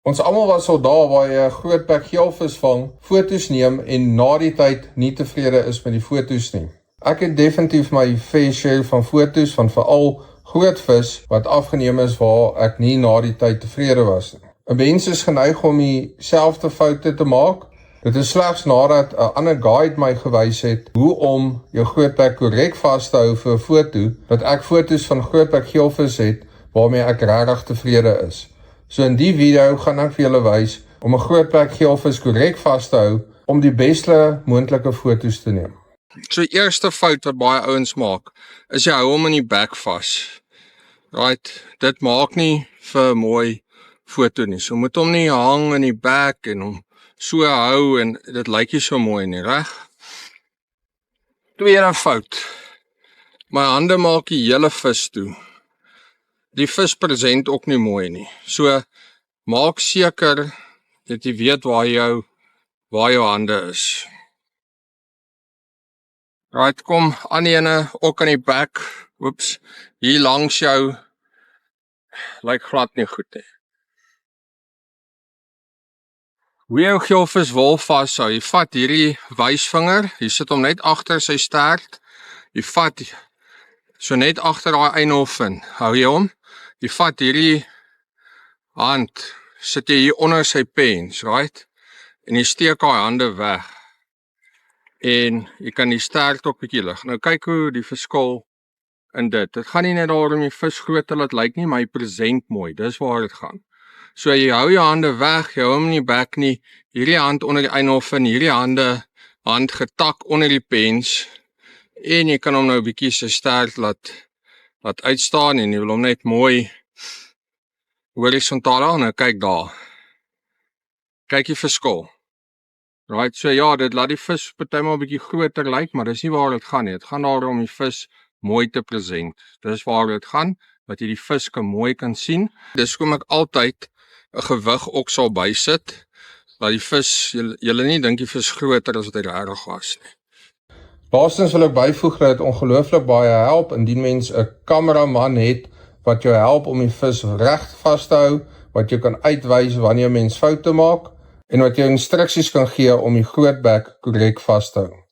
Ons almal was al daar waar jy 'n groot bek geelvis vang, foto's neem en na die tyd nie tevrede is met die foto's nie. Ek het definitief my fair share van foto's van veral groot vis wat afgeneem is waar ek nie na die tyd tevrede was nie. 'n Mens is geneig om dieselfde foute te maak. Dit is slegs nadat 'n ander guide my gewys het hoe om jou grootbek korrek vas te hou vir 'n foto, dat ek foto's van grootbek geelvis het waarmee ek regtig tevrede is. So in die video gaan ek vir julle wys om 'n grootbek geelvis korrek vas te hou om die beste moontlike foto's te neem. So die eerste fout wat baie ouens maak, is jy hou hom in die bek vas. Right, dit maak nie vir 'n mooi foto nie. So moet hom nie hang in die bek en hom so hou en dit lyk nie so mooi nie, reg? Tweede fout. My hande maak die hele vis toe. Die vis present ook nie mooi nie. So maak seker dat jy weet waar jou hande is. Right, kom aan die ene ook aan die bek. Oeps, hier langs jou lyk glad nie goed nie. Hoe jou geelvis wil vashou, jy vat hierdie wysvinger, jy sit hom net agter sy stert, jy vat so net agter daai eindhof in, hou jy hom, jy vat hierdie hand, sit jy hier onder sy pens, right, en jy steek daai hande weg, en jy kan die stert ook bietjie lig. Nou kyk hoe die verskil in dit gaan nie net daarom die vis groot te laat lyk nie, maar hy present mooi, dis waar dit gaan. So jy hou jou hande weg, jy hou hom in die bek nie, hierdie hand onder die eindhof in, hierdie hand getak onder die pens, en jy kan hom nou bietjie sy stert laat uitstaan, en jy wil hom net mooi horisontaal hou, nou kyk daar. Kyk die verskil. Right, so ja, dit laat die vis partymal bietjie groter lyk, maar dis nie waar dit gaan nie. Dit gaan daarom die vis mooi te present. Dis waar dit gaan, dat jy die vis mooi kan sien. Dis hoekom ek altyd 'n gewig ook sal bysit, dat die vis, julle nie dink die vis groter as wat hy regtig was nie. Laastens wil ek byvoeg dat dit ongelooflik baie help indien mens 'n kameraman het wat jou help om die vis reg vas te hou, wat jy kan uitwys wanneer mens foute maak en wat jou instruksies kan gee om die grootbek korrek vas te hou.